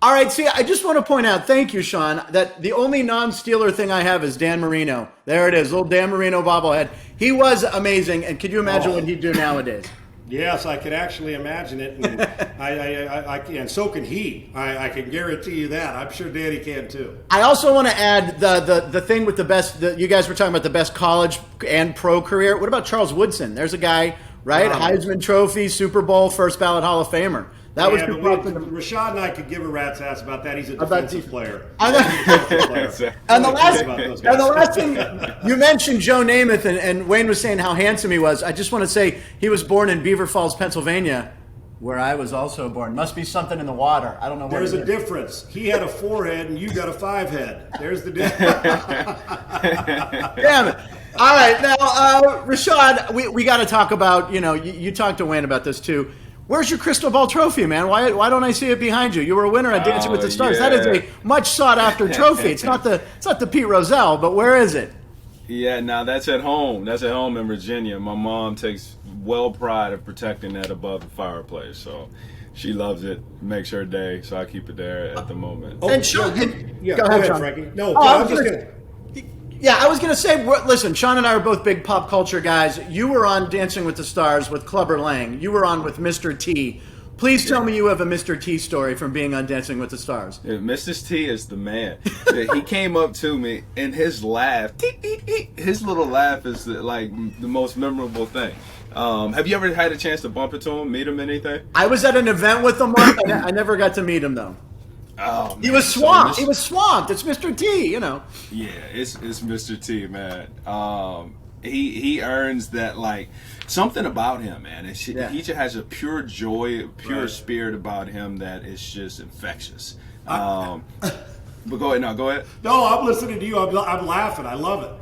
All right, see, I just want to point out, thank you, Sean, that the only non-Steeler thing I have is Dan Marino. There it is, little Dan Marino bobblehead. He was amazing, and could you imagine what he'd do nowadays? Yes, I could actually imagine it, and I can, and so can he. I can guarantee you that. I'm sure Danny can too. I also want to add the thing with the best. You guys were talking about the best college and pro career. What about Charles Woodson? There's a guy, right? Heisman Trophy, Super Bowl, first ballot Hall of Famer. That was Rashad and I could give a rat's ass about that. He's a defensive player. And the last thing, you mentioned Joe Namath, and Wayne was saying how handsome he was. I just want to say he was born in Beaver Falls, Pennsylvania, where I was also born. Must be something in the water. I don't know what There's a difference. He had a 4 head, and you got a 5 head. There's the difference. Damn it. All right, now, Rashad, we got to talk about, you talked to Wayne about this too. Where's your crystal ball trophy, man? Why don't I see it behind you? You were a winner at Dancing with the Stars. Yeah. That is a much sought after trophy. It's not the Pete Rozelle, but where is it? Yeah, now that's at home. That's at home in Virginia. My mom takes pride of protecting that above the fireplace, so she loves it. Makes her day, so I keep it there at the moment. Go ahead, Sean. Frankie. No, I was going to say, listen, Sean and I are both big pop culture guys. You were on Dancing with the Stars with Clubber Lang. You were on with Mr. T. Please tell me you have a Mr. T story from being on Dancing with the Stars. Yeah, Mr. T is the man. He came up to me, and his laugh, his little laugh is like the most memorable thing. Have you ever had a chance to bump into him, meet him, anything? I was at an event with him once. I never got to meet him though. Oh, man. He was swamped. He was swamped. It's Mr. T, you know. Yeah, it's Mr. T, man. He earns that, like, something about him, man. He just has a pure joy, pure spirit about him that is just infectious. But go ahead. Go ahead. No, I'm listening to you. I'm laughing. I love it.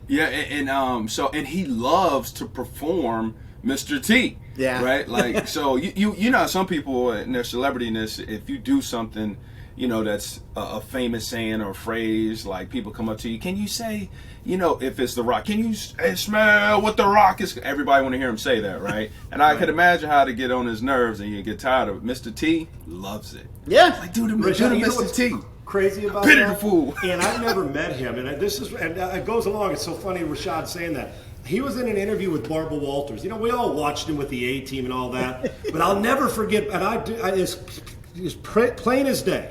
Yeah, and he loves to perform Mr. T. Yeah. Right? Like, so you know, some people in their celebrityness, if you do something, you know, that's a famous saying or phrase, like people come up to you, can you say, you know, if it's The Rock, can you smell what The Rock is? Everybody want to hear him say that, right? And I could imagine how to get on his nerves and you get tired of it. Mr. T loves it. Yeah. Like, do the Rashad, you know Mr. what's T. crazy about Pity that? the fool. And I've never met him, and it goes along. It's so funny, Rashad saying that. He was in an interview with Barbara Walters. You know, we all watched him with the A-Team and all that, but I'll never forget. And it's plain as day.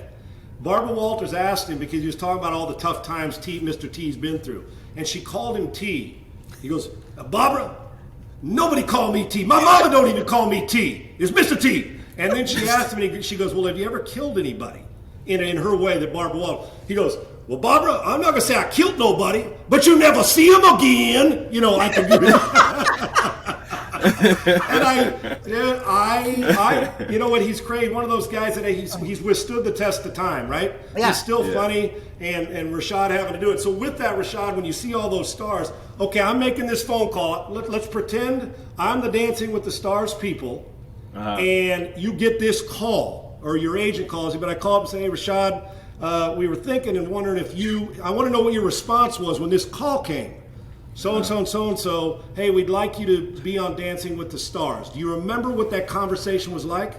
Barbara Walters asked him because he was talking about all the tough times Mr. T's been through, and she called him T. He goes, Barbara, nobody called me T. My mama don't even call me T. It's Mr. T. And then she asked him, and she goes, well, have you ever killed anybody? In her way, that Barbara Walters. He goes, well, Barbara, I'm not gonna say I killed nobody, but you never see him again. You know, I can do that. And I, you know what? He's crazy. One of those guys that he's withstood the test of time, right? Yeah. He's still funny, and Rashad having to do it. So with that, Rashad, when you see all those stars, okay, I'm making this phone call. Let's pretend I'm the Dancing with the Stars people, and you get this call, or your agent calls you, but I call up and say, hey, Rashad, we were thinking and wondering I want to know what your response was when this call came. So-and-so and so-and-so, hey, we'd like you to be on Dancing with the Stars. Do you remember what that conversation was like?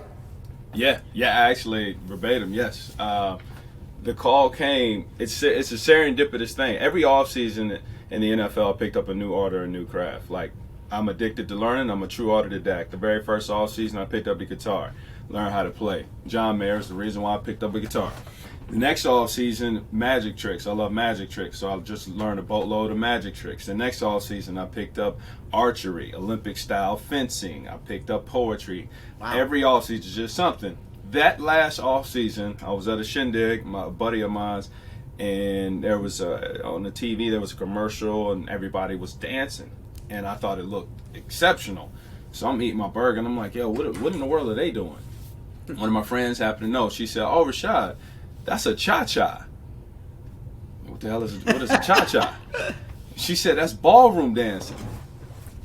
Yeah, actually, verbatim, yes. The call came, it's a serendipitous thing. Every offseason in the NFL, I picked up a new art or a new craft. Like, I'm addicted to learning. I'm a true autodidact. The very first offseason, I picked up the guitar, learned how to play. John Mayer is the reason why I picked up a guitar. The next off season, magic tricks. I love magic tricks, so I'll just learn a boatload of magic tricks. The next off season, I picked up archery, Olympic style fencing. I picked up poetry. Wow. Every off season, just something. That last off season, I was at a shindig, my buddy of mine's, and there was on the TV there was a commercial, and everybody was dancing, and I thought it looked exceptional. So I'm eating my burger, and I'm like, yo, what in the world are they doing? One of my friends happened to know. She said, oh, Rashad, that's a cha-cha. What the hell is it? What is a cha-cha? She said, that's ballroom dancing.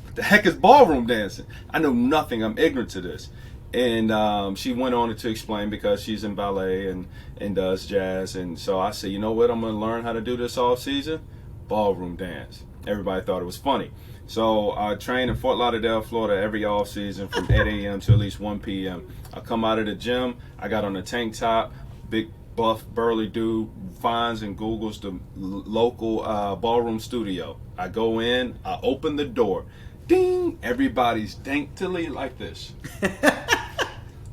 What the heck is ballroom dancing? I know nothing. I'm ignorant to this. And she went on to explain because she's in ballet and does jazz. And so I said, you know what? I'm going to learn how to do this all season. Ballroom dance. Everybody thought it was funny. So I train in Fort Lauderdale, Florida every off season from 8 a.m. to at least 1 p.m. I come out of the gym. I got on a tank top, big buff, burly dude, finds and Googles the local ballroom studio. I go in, I open the door. Ding! Everybody's daintily like this.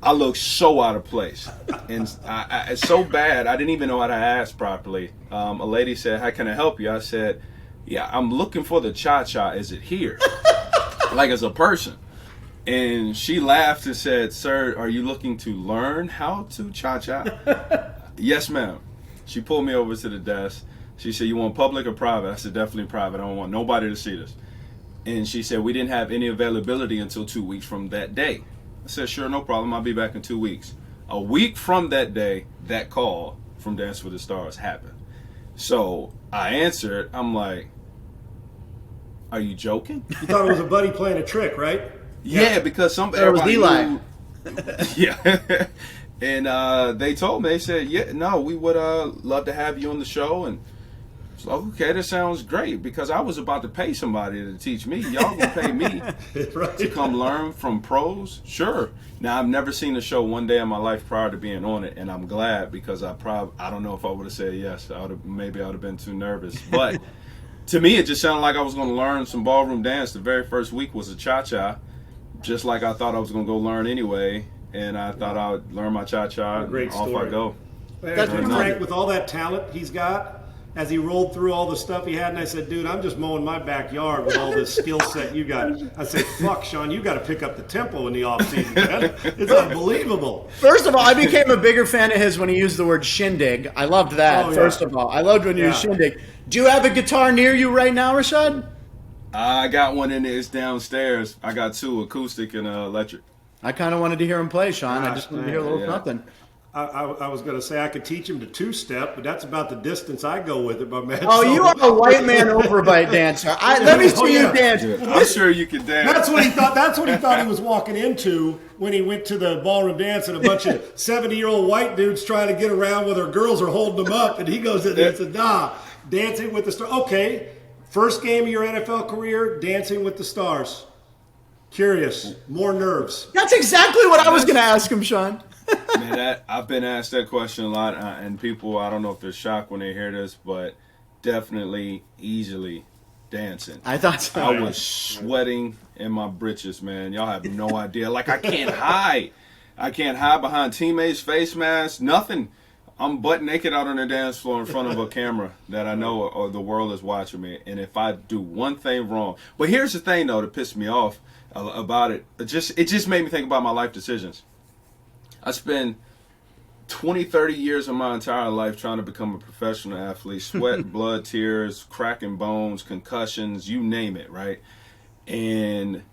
I look so out of place. And it's so bad, I didn't even know how to ask properly. A lady said, how can I help you? I said, yeah, I'm looking for the cha-cha. Is it here? Like as a person. And she laughed and said, sir, are you looking to learn how to cha-cha? Yes, ma'am. She pulled me over to the desk. She said, you want public or private? I said, definitely private. I don't want nobody to see this. And she said, we didn't have any availability until 2 weeks from that day. I said, sure, no problem. I'll be back in 2 weeks. A week from that day, that call from Dance with the Stars happened. So I answered. I'm like, are you joking? You thought it was a buddy playing a trick, right? Yeah, because It was Eli. knew. Yeah. And they told me, they said, yeah, no, we would love to have you on the show. And it's like, okay, that sounds great, because I was about to pay somebody to teach me. Y'all gonna pay me Right. to come learn from pros? Sure. Now, I've never seen the show one day in my life prior to being on it, and I'm glad, because I don't know if I would have said yes. Maybe I would have been too nervous. But to me, it just sounded like I was going to learn some ballroom dance. The very first week was a cha-cha, just like I thought I was going to go learn anyway. And I thought I would learn my cha-cha, and Great off story. I go. Frank, with all that talent he's got, as he rolled through all the stuff he had, and I said, dude, I'm just mowing my backyard with all this skill set you got. I said, fuck, Sean, you got to pick up the tempo in the offseason, man. It's unbelievable. First of all, I became a bigger fan of his when he used the word shindig. I loved that, Oh, yeah. first of all. I loved when you used shindig. Do you have a guitar near you right now, Rashad? I got one in there. It's downstairs. I got 2, acoustic and electric. I kind of wanted to hear him play, Sean. I just wanted to hear a little something. I was going to say I could teach him to two-step, but that's about the distance I go with it, my man. Oh, you are a white man overbite dancer. Let me see you dance. I'm sure you can dance. That's what he thought. That's what he thought he was walking into when he went to the ballroom dance, and a bunch of 70-year-old white dudes trying to get around where their girls are holding them up, and he goes in there and said, "Nah, Dancing with the Stars." Okay, first game of your NFL career, Dancing with the Stars. Curious, more nerves. That's exactly what I was going to ask him, Sean. Man, I've been asked that question a lot, and people, I don't know if they're shocked when they hear this, but definitely easily dancing. I thought so. I was sweating in my britches, man. Y'all have no idea. Like, I can't hide. I can't hide behind teammates' face masks, nothing. I'm butt naked out on the dance floor in front of a camera that I know or the world is watching me. And if I do one thing wrong, but here's the thing though that pissed me off about it. It just made me think about my life decisions. I spent 20, 30 years of my entire life trying to become a professional athlete. Sweat, blood, tears, cracking bones, concussions, you name it, right? And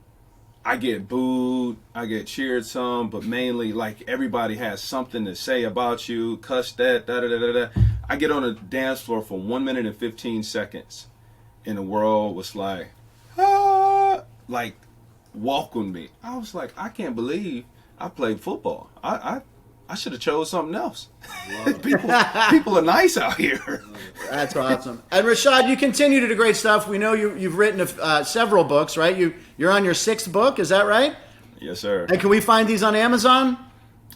I get booed, I get cheered some, but mainly like everybody has something to say about you, cuss that, da-da-da-da-da. I get on a dance floor for 1 minute and 15 seconds, and the world was like, like welcomed me. I was like, I can't believe I played football. I should have chose something else. People are nice out here. That's awesome. And Rashad, you continue to do great stuff. We know you've written several books, right? You're on your 6th book, is that right? Yes, sir. And can we find these on Amazon?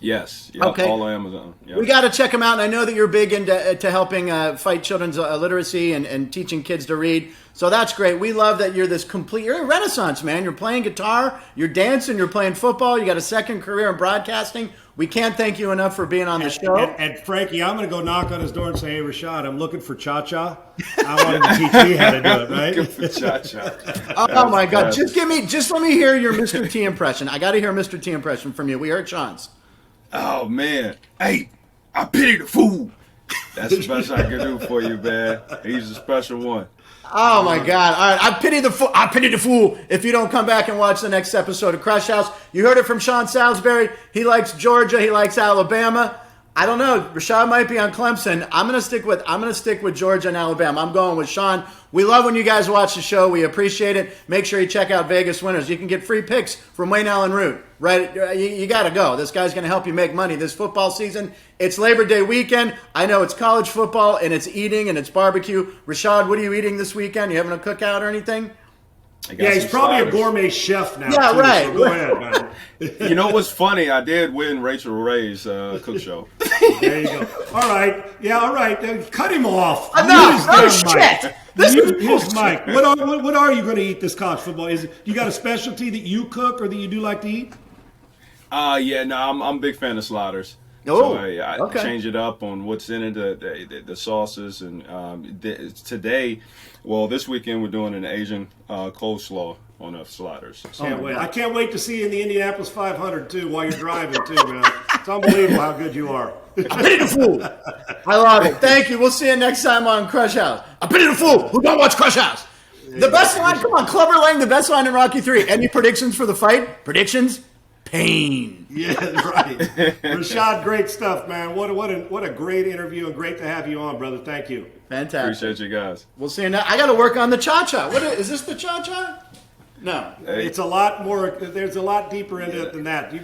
Yes. Yep, Okay. all on Amazon. Yep. We got to check them out. And I know that you're big into helping fight children's illiteracy and teaching kids to read. So that's great. We love that you're a renaissance, man. You're playing guitar, you're dancing, you're playing football. You got a second career in broadcasting. We can't thank you enough for being on the show. And Frankie, I'm going to go knock on his door and say, "Hey, Rashad, I'm looking for cha-cha. I want him to teach me how to do it, right?" Looking for cha-cha. Oh my God! Just let me hear your Mr. T impression. I got to hear Mr. T impression from you. We heard Sean's. Oh, man. Hey, I pity the fool. That's the best I can do for you, man. He's a special one. Oh my God! All right, I pity the fool. If you don't come back and watch the next episode of Krush House, you heard it from Sean Salisbury. He likes Georgia. He likes Alabama. I don't know. Rashad might be on Clemson. I'm gonna stick with Georgia and Alabama. I'm going with Sean. We love when you guys watch the show. We appreciate it. Make sure you check out Vegas Winners. You can get free picks from Wayne Allyn Root. Right? You got to go. This guy's going to help you make money this football season. It's Labor Day weekend. I know it's college football and it's eating and it's barbecue. Rashad, what are you eating this weekend? You having a cookout or anything? Yeah, he's probably a gourmet chef now. Yeah, too, right. So go ahead, man. You know what's funny? I did win Rachel Ray's cook show. There you go. All right. Yeah, all right. Cut him off. No, shit. Here's Mike. What are you going to eat this college football? You got a specialty that you cook or that you do like to eat? Yeah, no, I'm a big fan of sliders. Oh, so I okay. change it up on what's in it, the sauces, and this weekend we're doing an Asian coleslaw on the sliders. So, Can't wait. I can't wait to see you in the Indianapolis 500 too while you're driving too, man. It's unbelievable how good you are. I pity the fool. I love it. Thank you. We'll see you next time on Krush House. I pity the fool who don't watch Krush House. The best line, come on, Clubber Lang, the best line in Rocky 3. Any predictions for the fight? Predictions? Pain. Yeah, right. Rashad, great stuff, man. What a great interview and great to have you on, brother. Thank you. Fantastic. appreciate you guys. We'll see you now. I got to work on the cha-cha. Is this the cha-cha? No. Hey, It's a lot more. There's a lot deeper into it than that. You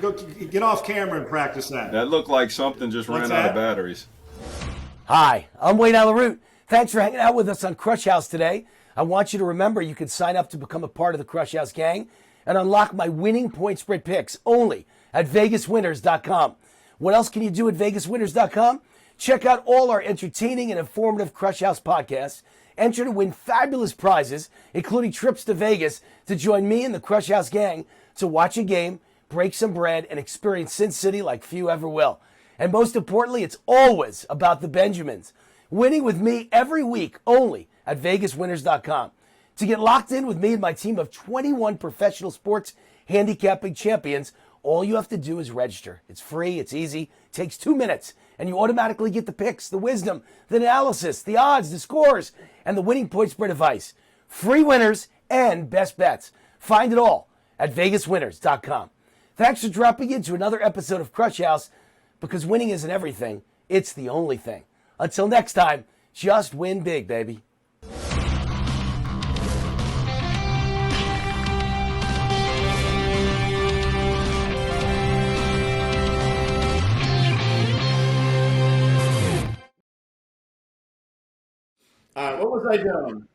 get off camera and practice that. that looked like something just What's ran out of that? batteries. Hi, I'm Wayne Allyn Root. Thanks for hanging out with us on Krush House today. I want you to remember you can sign up to become a part of the Krush House gang and unlock my winning point spread picks only at VegasWinners.com. What else can you do at VegasWinners.com? Check out all our entertaining and informative Krush House podcasts. Enter to win fabulous prizes, including trips to Vegas to join me and the Krush House gang to watch a game, break some bread, and experience Sin City like few ever will. And most importantly, it's always about the Benjamins. winning with me every week only at vegaswinners.com. To get locked in with me and my team of 21 professional sports handicapping champions, all you have to do is register. It's free, it's easy, takes 2 minutes, and you automatically get the picks, the wisdom, the analysis, the odds, the scores, and the winning point spread advice. Free winners and best bets. Find it all at vegaswinners.com. Thanks for dropping into another episode of Krush House, because winning isn't everything, it's the only thing. Until next time, just win big, baby. All right, what was I doing?